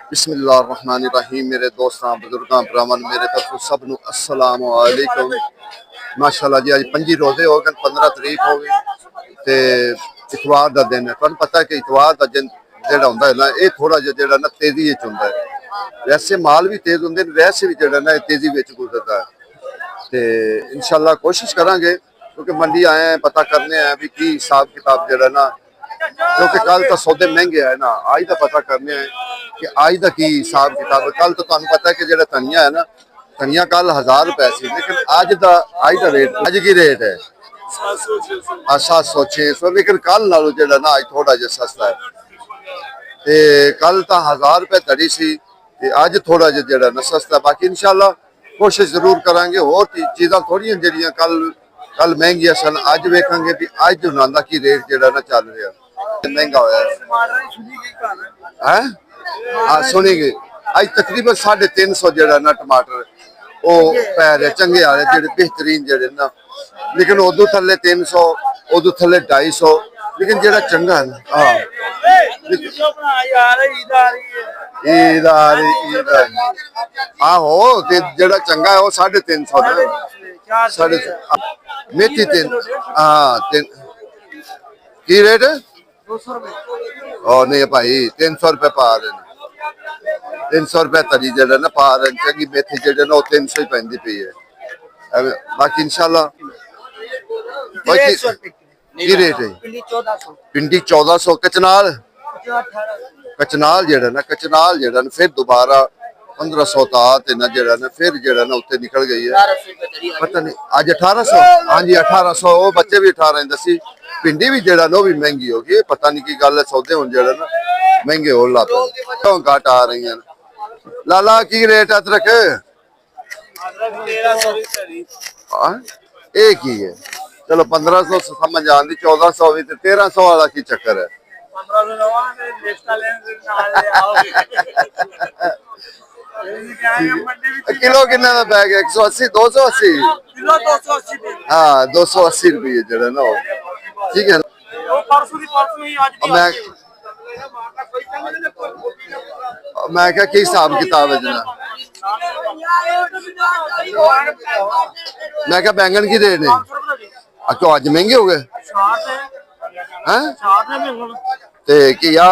बिस्मिल्लाहिर्रहमानिर्रहीम। मेरे दोस्तों बुजुर्गों भरावान मेरे तरफ सब नू अस्सलाम वालेकुम। माशाअल्लाह जी, अज 25 रोजे हो गए, 15 तरीक हो गई ते इतवार का दिन है। तुहानू पता है कि इतवार का दिन जेड़ा हुंदा है ना, ये थोड़ा जिहा जेड़ा ना तेजी विच हुंदा है। वैसे माल भी तेज होंगे, वैसे भी जेड़ा ना तेजी विच गुजरता है। ते इंशाअल्लाह कोशिश करांगे, क्योंकि मंडी आए हैं, पता करने आए भी की हिसाब किताब जेड़ा ना, क्योंकि कल तो सौदे महंगे है ना, आज का पता करने हैं कि आज का की हिसाब किताब है। कल तो तुहानू पता है कि जो धनिया है ना, धनिया कल 1000 रुपए सी, लेकिन आज का रेट आज की रेट है 700 600, लेकिन कल नालों जो ना आज थोड़ा जहा सस्ता है। ते कल तो 1000 रुपए धड़ी सी, अज थोड़ा जहा ना सस्ता। बाकी इंशाअल्लाह कोशिश जरूर करांगे। होर चीज़ां थोड़ियां जिहड़ियां कल कल महंगियां सन, अज वेखांगे भी अज उन्हां दा की रेट जेड़ा ना चल रहा महंगा होया है। हाँ सुनी गई, अज तकरीबन 350 जेड़ा ना टमाटर वो पै रहे चंगे आ रहे, जेड़े बेहतरीन जेड़े ना, लेकिन उदू थले 300, उदू थले 250, लेकिन जेड़ा चंगा है ना। हाँ ईद आ रही, ईद आ रही। आहो ते जेड़ा चंगा है वो 350 ना, साढ़े मेथी 3। हाँ की रेट और नहीं भाई 300 रुपए पा रहे हैं। 300 रुपए तरी जेड़ा ना पा रहे हैं, चंगी मेथी जेड़ा ना 300 ही पैंदी पई है। बाकी इंशाल्लाह की रेट है भिंडी 1400, कचनाल कचनाल जेड़ा ना, कचनाल जेड़ा ना फिर दोबारा 1500 ता ते ना जेड़ा ना फिर जेड़ा ना उत्ते निकल गई है। पता नहीं आज 1800, हाँ जी 1800, वो बच्चे भी 18 दसी। भिंडी भी जेड़ा ना वो भी महंगी हो गई, पता नहीं की गल है, सौदे हुन जेड़ा ना महंगे हो ला पे, क्यों घट आ रही हैं। लाला की रेट अदरक एक ही है, चलो 1500 समझ आंदी, 1400 भी 1300 वाला की चक्कर है। किलो किन्ने का पै गया? 180 280 हाँ 280 रुपये जरा ना, ठीक है। मैं क्या की हिसाब किताब है जना, मैं क्या बैंगन की रेट है? तो आज महंगे हो गए हैं किया?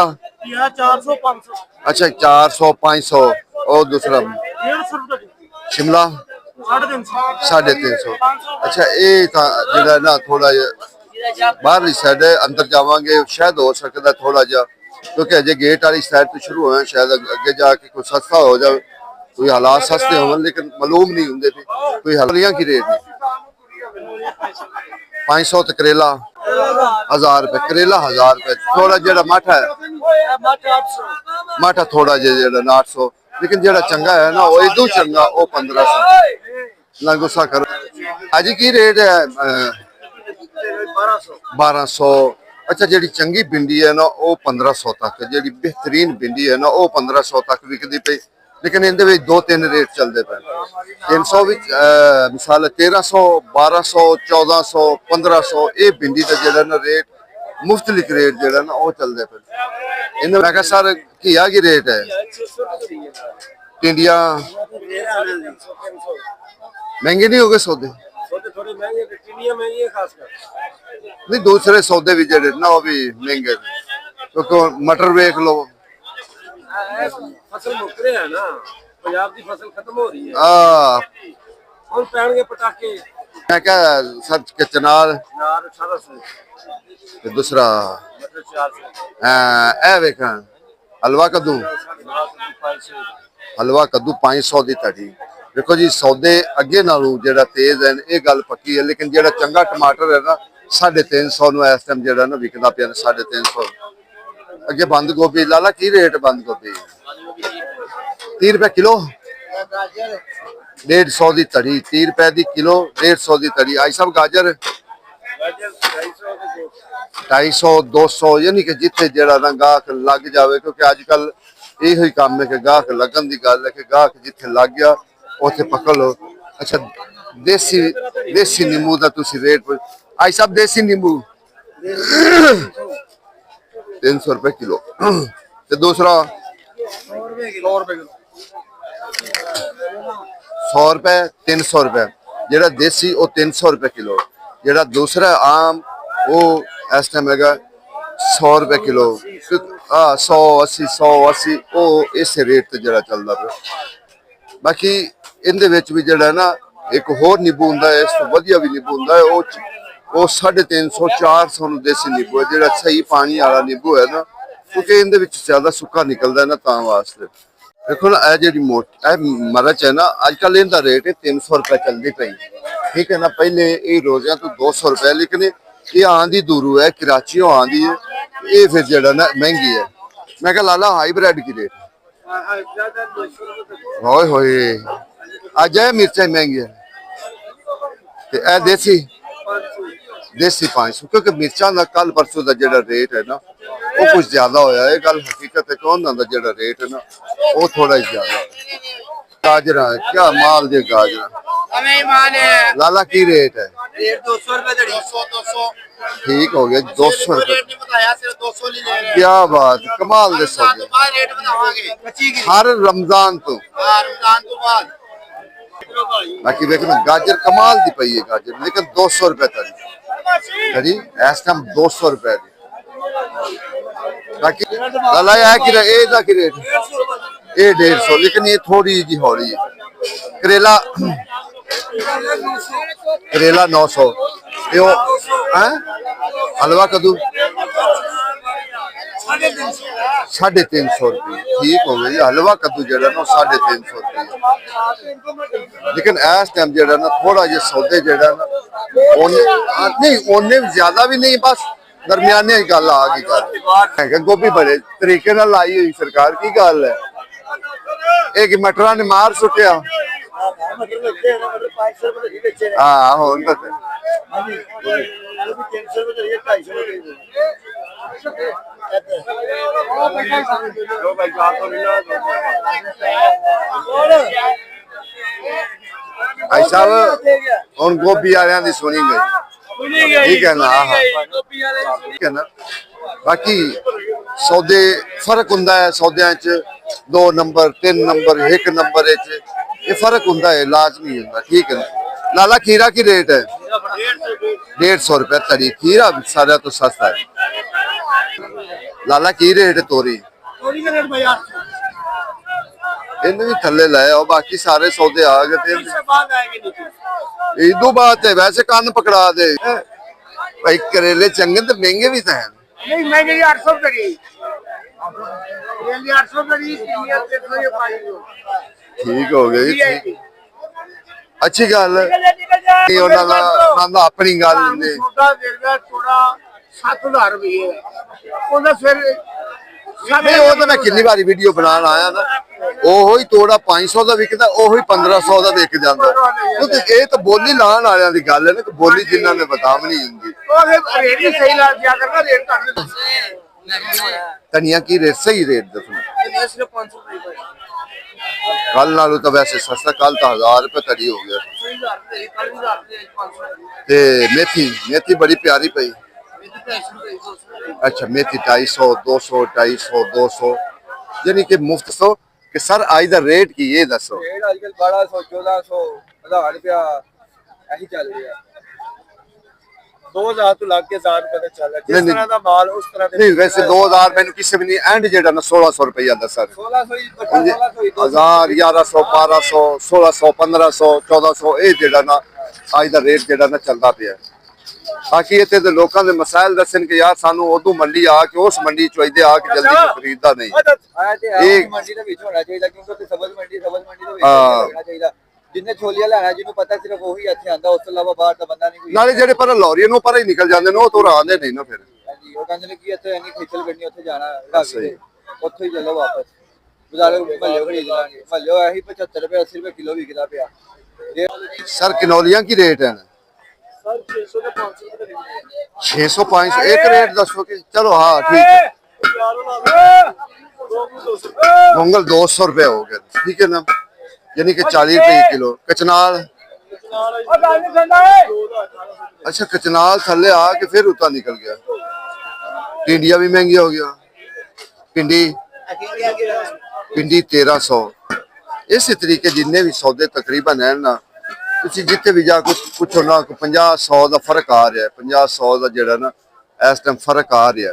अच्छा 400 500, और दूसरा शिमला 350। अच्छा ये जो ना थोड़ा बाहरली साइड अंदर जावांगे शायद हो सकता थोड़ा जा, क्योंकि अजय गेट वाली साइड तो शुरू होए, शायद अगे जाके कोई सस्ता हो जाए, कोई हालात सस्ते हो, लेकिन मालूम नहीं होंगे भी कोई हलियां की रेट नहीं। 500 तो करेला 1000 रुपए, करेला 1000 रुपए। थोड़ा जेड़ा माठा है, माठा थोड़ा जेड़ा 800, लेकिन जेड़ा चंगा है ना वो इदू चंगा वो 1500। ना गुस्सा करो। आज की रेट है 1200। अच्छा जेड़ी चंगी भिंडी है ना वो 1500 तक, जेड़ी बेहतरीन भिंडी है ना वो 1500 तक विकदी पई, लेकिन इनदे विच 2-3 रेट चलते पे। 300 मिसाल 1300 1200 1400 1500, ये भिंडी का जेड़ा ना रेट मुख्तलिफ रेट जेड़ा ना वो चलते पे। इन्हें मैं कहा सर घिया की रेट है? टिंडिया महंगे नहीं हो गए सौदे? नहीं दूसरे सौदे भी जेड़े ना वो भी महंगे, क्योंकि मटर वेख लो, फसल मुक रहे हैं ना, पंजाब की फसल खत्म हो रही है। और पैणगे पटाके। मैं क्या सर कचनाल दूसरा ए वेखा हलवा कद्दू, हलवा कद्दू 500 की तड़ी। देखो जी सौदे अगे नालों जेड़ा तेज है ये गल पक्की है, लेकिन जेड़ा चंगा टमाटर है ना 350 नु इस टाइम जेड़ा ना विकदा पिया 350। अगे बंद गोभी लाला की रेट? बंद गोभी 30 रुपए किलो, 150 की तड़ी, 30 रुपए की किलो, 150 की तड़ी। आई सब गाजर 250 200, यानी कि जिथे जेड़ा ना गाहक लग जाए, क्योंकि अजकल यही काम है कि गाहक लगन की गल है कि गाहक जिथे लग गया उथे पकड़ लो। अच्छा देसी देसी नींबू का तुसी रेट आई सब देसी नींबू 300 रुपए किलो। ते दूसरा 100 रुपए 300 रुपए ਜਿਹੜਾ ਦੇਸੀ ਉਹ 300 रुपए किलो ਜਿਹੜਾ दूसरा आम वो इस टाइम है 100 रुपए किलो 100 80 वो इस रेट ਤੇ ਜਿਹੜਾ ਚੱਲਦਾ ਪਿਆ ਬਾਕੀ ਇਹਦੇ ਵਿੱਚ ਵੀ ਜਿਹੜਾ ਨਾ ਇੱਕ ਹੋਰ ਨਿੰਬੂ ਹੁੰਦਾ ਹੈ ਇਸ ਤੋਂ ਵਧੀਆ ਵੀ ਨਿੰਬੂ ਹੁੰਦਾ ਹੈ ਉਹ 350 400 ਨੂੰ ਦੇਸੀ ਨਿੰਬੂ ਹੈ ਜਿਹੜਾ ਸਹੀ ਪਾਣੀ ਵਾਲਾ ਨਿੰਬੂ ਹੈ ਨਾ ਕਿਉਂਕਿ ਇਹਦੇ ਵਿੱਚ ਜ਼ਿਆਦਾ ਸੁੱਕਾ ਨਿਕਲਦਾ ਨਾ ਤਾਂ ਵਾਸਤੇ देखो ना ए जी मरच है ना अजकल इनका रेट है 300 रुपए चलती पई ठीक है ना पहले ये रोजिया तो 200 रुपए लेकिन ये आंधी दूरू है कराची आंधी है ये फिर जड़ा ना महंगी है मैं कहा लाला हाईब्रिड की रेट होए होए अज है मिर्चा महंगी है ए देसी 500 क्योंकि मिर्चा का कल परसों का जो रेट है ना वो कुछ ज्यादा होया है गल हकीकत है कौन ना जो रेट है ना वो थोड़ा ही ज्यादा गाजरा क्या माल दे गाजरा लाला की रेट है 200 रुपए ठीक हो गया 200 रुपए क्या बात कमाल दे हर रमजान तो बाकी देखो गाजर कमाल दी पई है गाजर लेकिन 200 रुपए तरी इस टाइम 200 रुपए बाकी लाला की रेट ये 150 लेकिन ये थोड़ी जी हौली है करेला 900 ये हलवा कद्दू 350 रुपये ठीक हो गया हलवा कद्दू जरा ना 350 रुपये लेकिन इस टाइम जरा ना थोड़ा जिहा सौदे जरा ना नहीं ओने ज्यादा भी नहीं बस दरमियाने गल आ गई गल गोभी बड़े तरीके नाल लाई हुई सरकार की गल है एक मटरा ने मार सुटिया हाँ हो भाई साहब हम गोभी वाले की सुनी गई ठीक है ना ठीक है ना बाकी सौदे फर्क हुंदा है सौदियां च 2 नंबर 3 नंबर 1 नंबर ये फर्क हुंदा है लाजमी हुंदा ठीक है ना लाला खीरा की रेट है 150 रुपए तरी खीरा सारा तो सस्ता है लाला की रेट है तोरी इन्हें भी थले लाए और बाकी सारे सौदे आ गए ईदू बात है वैसे कान पकड़ा दे भाई करेले चंगे तो महंगे भी तो हैं नहीं महंगे 800 करी 800 करी ठीक हो गई अच्छी गल अपनी गल थोड़ा 7000 रुपये नहीं वो तो मैं कितनी बारी वीडियो बनाना आया ना ਉਹੀ ਤੋੜਾ 500 ਦਾ ਵਿਕਦਾ ਉਹੀ 1500 ਦਾ ਵਿਕ ਜਾਂਦਾ ਕਿਉਂਕਿ ਇਹ ਤਾਂ ਬੋਲੀ ਲਾਣ ਵਾਲਿਆਂ ਦੀ ਗੱਲ ਹੈ ਨਾ ਕਿ ਬੋਲੀ ਜਿਨ੍ਹਾਂ ਨੇ ਬਤਾਵਣੀ ਹੁੰਦੀ ਉਹ ਫਿਰ ਰੇਟ ਵੀ ਸਹੀ ਲਾ ਦਿਆ ਕਰਨਾ ਰੇਟ ਘੱਟ ਧਨੀਆ ਕੀ ਰੇਟ ਸਹੀ ਰੇਟ ਦੱਸੋ ਧਨੀਆ ਸਿਰਫ 500 रुपए कल नालों तो वैसे सस्ता कल तो 1000 रुपए तड़ी हो गया ते मेथी बड़ी प्यारी पई अच्छा मेथी 250 200 250 200 यानी कि मुफ्त सो कि सर आज दा रेट की ये दसो रेट आजकल 1200 1400 1000 रुपया ऐसी चल रही है 2000 तो लाख के 1000 रुपए तक चल रहा है जिस तरह का माल उस तरह नहीं वैसे 2000 मैंने किसी भी नहीं एंड जेड़ा ना 1600 रुपया दा सर 1600 ही 1000 1100 1200 1600 1500 1400 ਇਹ ਜਿਹੜਾ ਨਾ ਅੱਜ ਦਾ ਰੇਟ ਜਿਹੜਾ ਨਾ ਚੱਲਦਾ ਪਿਆ ਬਾਕੀ ਇੱਥੇ ਦੇ ਲੋਕਾਂ ਦੇ ਮਸਾਇਲ ਦੱਸਣ ਕਿ ਯਾਰ ਸਾਨੂੰ ਉਦੋਂ ਮੰਡੀ ਆ ਕੇ ਉਸ ਮੰਡੀ ਚੋਂ ਇਹਦੇ ਆ ਕੇ ਜਲਦੀ ਖਰੀਦਦਾ ਨਹੀਂ ਇਹ ਮੰਡੀ ਦੇ ਵਿੱਚ ਹੋਣਾ ਚਾਹੀਦਾ ਕਿਉਂਕਿ ਸਬਜ਼ ਮੰਡੀ ਦੇ ਵਿੱਚ ਹੋਣਾ ਚਾਹੀਦਾ ਜਿੰਨੇ ਛੋਲੀਆਂ ਲੈਣਾ ਜਿਹਨੂੰ ਪਤਾ ਸਿਰਫ ਉਹੀ ਇੱਥੇ ਆਂਦਾ ਉਸ ਤੋਂ ਇਲਾਵਾ ਬਾਹਰ ਦਾ ਬੰਦਾ ਨਹੀਂ ਕੋਈ ਨਾਲੇ ਜਿਹੜੇ ਪਰ ਲੌਰੀਆਂ ਨੂੰ ਪਰ ਹੀ ਨਿਕਲ ਜਾਂਦੇ ਨੇ ਉਹ ਤੋਂ ਆਉਂਦੇ ਨਹੀਂ ਨਾ ਫਿਰ ਹਾਂਜੀ ਉਹ ਕਹਿੰਦੇ ਨੇ ਕਿ ਇੱਥੇ ਇੰਨੀ ਖੇਚਲ ਕਰਨੀ ਉੱਥੇ ਜਾਣਾ ਸਹੀ ਉੱਥੇ ਹੀ ਚੱਲੋ ਵਾਪਸ ਬਾਜ਼ਾਰੋਂ ਮੱਲਿਓ ਖਰੀਦਾਂਗੇ ਮੱਲਿਓ ਇਹੀ 75 ਰੁਪਏ 80 ਰੁਪਏ ਕਿਲੋ ਵਿਕਦਾ ਪਿਆ सर किनौलियां की रेट है सर 600 से 500 रुपए 600 500 एक रेट दसो कि चलो हाँ ठीक है गोंगल 200 रुपए हो गए ठीक है ना यानी कि 40 रुपए किलो कचनाल अच्छा कचनाल थले आके फिर उतना निकल गया टिंडिया भी महंगी हो गया भिंडी ਪਿੰਡੀ 1300। ਇਸੇ ਤਰੀਕੇ ਜਿੰਨੇ ਵੀ ਸੌਦੇ ਤਕਰੀਬਨ ਹਨ ਨਾ, ਤੁਸੀਂ ਜਿੱਥੇ ਵੀ ਜਾ ਕੇ ਪੁੱਛੋ ਨਾ, 50-100 ਦਾ ਫਰਕ ਆ ਰਿਹਾ, 50-100 ਦਾ ਜਿਹੜਾ ਨਾ ਇਸ ਟਾਈਮ ਫਰਕ ਆ ਰਿਹਾ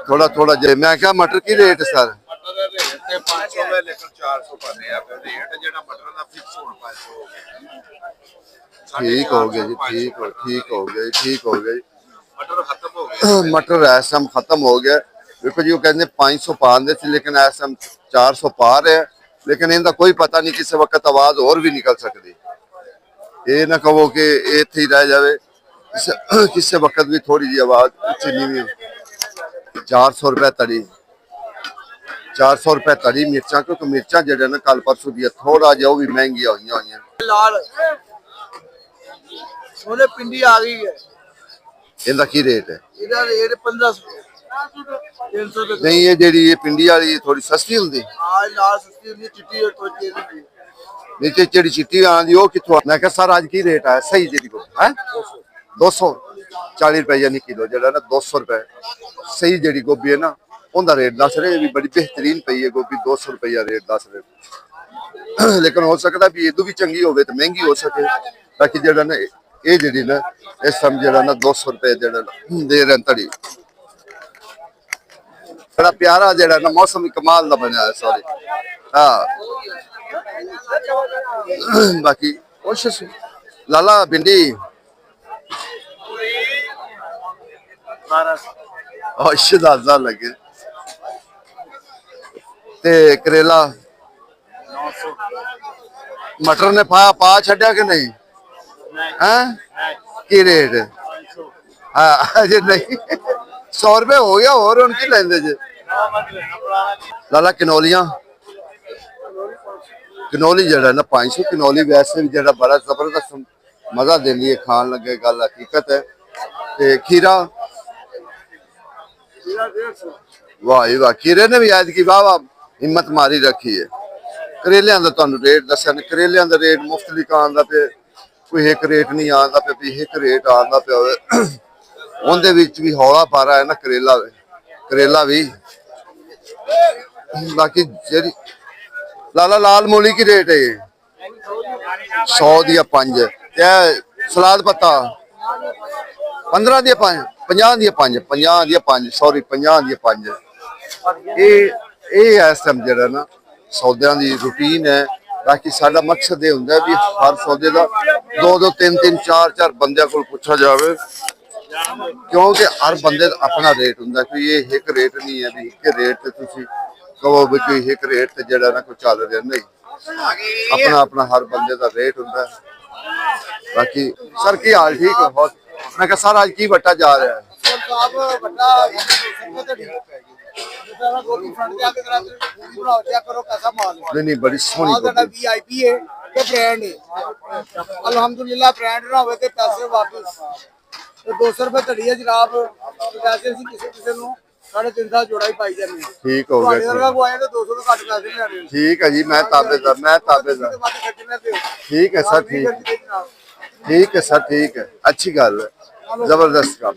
ਥੋੜਾ ਥੋੜਾ ਜਿਹਾ। ਮੈਂ ਕਿਹਾ ਮਟਰ ਕੀ ਰੇਟ ਸਰ? ਮਟਰ ਦਾ ਰੇਟ ਤੇ 500 ਹੈ, ਲੇਕਿਨ 400 ਕਰ ਰਿਹਾ ਫਿਰ ਰੇਟ ਜਿਹੜਾ ਮਟਰ ਦਾ ਫਿਕਸ ਹੁਣ 500 ਹੋ ਗਿਆ। ਠੀਕ ਹੋ ਗਿਆ ਜੀ, ਠੀਕ ਹੋ ਗਿਆ ਜੀ, ਠੀਕ ਹੋ ਗਿਆ ਜੀ। ਮਟਰ ਖਤਮ ਹੋ ਗਿਆ। ਮਟਰ ਇਸ ਟਾਈਮ ਖਤਮ ਹੋ ਗਿਆ। ਦੇਖੋ ਜੀ, ਉਹ ਕਹਿੰਦੇ 500 ਪਾਉਂਦੇ ਸੀ, ਲੇਕਿਨ ਇਸ ਟਾਈਮ 400 ਪਾ ਰਿਹਾ। ਲੇਕਿਨ ਇਹਦਾ ਕੋਈ ਪਤਾ ਨਹੀਂ, ਕਿਸੇ ਵਕਤ ਆਵਾਜ਼ ਹੋਰ ਵੀ ਨਿਕਲ ਸਕਦੀ। ਇਹ ਨਾ ਕਹੋ ਕਿ ਇਹ ਇੱਥੇ ਹੀ ਰਹਿ ਜਾਵੇ, ਕਿਸੇ ਵਕਤ ਵੀ ਥੋੜੀ ਜਿਹੀ ਆਵਾਜ਼ ਉੱਚੀ ਨੀਵੀਂ। 400 रुपए तड़ी, 400 रुपए तड़ी मिर्चा, क्योंकि मिर्चा जड़े ना कल परसों दी थोड़ा जिहा वो भी महंगी हुई। लाल सोने पिंडी आ गई है। इनका की रेट है? इधर रेट 1500 300 रुपए। नहीं, ये जेडी ये पिंडी वाली थोड़ी सस्ती हुंदी। हां, लाल सस्ती हुंदी, चिट्टी और थोड़ी तेज। नीचे जेडी चिट्टी आंदी ओ किथों? मैं कहा सर आज की रेट है सही जेडी को है? 240 रुपए यानी किलो, जड़ा ना 200 रुपए सही जेडी गोभी है ना, उनका रेट दस रहे। भी बड़ी बेहतरीन पई है गोभी, 200 रुपया रेट दस रहे। लेकिन हो सकता भी इदू भी चंगी होवे तो महंगी हो सके। बाकी जड़ा ना ये जेडी ना इस समय जड़ा ना 200 रुपए जड़ा दे रहे तड़ी। बड़ा प्यारा जड़ा ना मौसम कमाल दा बनया है सॉरी। हाँ बाकी कोशिश लाला भिंडी 1200 लगे ते करेला 900। मटर ने पा छड़िया कि नहीं? हैं की रेट? हाँ अजे नहीं 100 रुपए हो गया और उनकी लेंदे जे। लाला किनोलियां, किनोली जड़ा ना 500। किनोली वैसे भी जड़ा बड़ा जबरदस्त मजा देती है खान लगे, गल हकीकत है। ते खीरा वाह जी वाह, खीरे ने भी आज की वाह वाह हिम्मत मारी रखी है। करेलियां दा तुहानू रेट दस्या ने, करेलियां दा रेट मुख्तलिफ आंदा पे, कोई एक रेट नहीं आंदा पे, भी एक रेट आंदा पे होवे। उनदे विच भी हौला पारा है ना करेला, करेला भी। बाकी जेडी लाला लाल मूली की रेट है? 100 दिया 5। क्या सलाद पत्ता 15 दिया 5, 50 दिया 5, 50 दिया 5 सॉरी 50 दिया 5। ये इस टाइम जड़ा ना सौदियां दी रूटीन है। बाकी साडा मकसद ये हुंदा भी हर सौदे दा 2-2 3-3 4-4 बंदे को पूछा जावे, क्योंकि हर बंदे दा अपना रेट हुंदा। कोई ये एक रेट नहीं है भी एक रेट ते तुसी कहो भी कोई एक रेट ते जड़ा ना कोई चल रहा नहीं। अपना अपना हर बंदे दा रेट हुंदा। बाकी सर की हाल ठीक है? बहुत। मैं कहा सर आज की बट्टा जा रहा है? नहीं नहीं बड़ी सोहनी वीआईपी है ते ब्रांड है। अल्हम्दुलिल्लाह ब्रांड ना होवे ते पैसे वापस। तो 200 रुपए धड़ी है जनाब। पैसे ਅਸੀਂ ਕਿਸੇ ਨੂੰ 350 जोड़ा ही पाई जाने। ठीक हो गया। ਤੁਹਾਡੇ ਵਰਗਾ ਕੋਈ ਆਏ ਤਾਂ 200 ਤੋਂ ਘੱਟ ਪੈਸੇ ਨਹੀਂ ਆਣੇ। ठीक है जी, मैं ताबेदार, मैं ताबेदार। ठीक है सर, ठीक है सर, ठीक है, अच्छी गल है, जबरदस्त काम।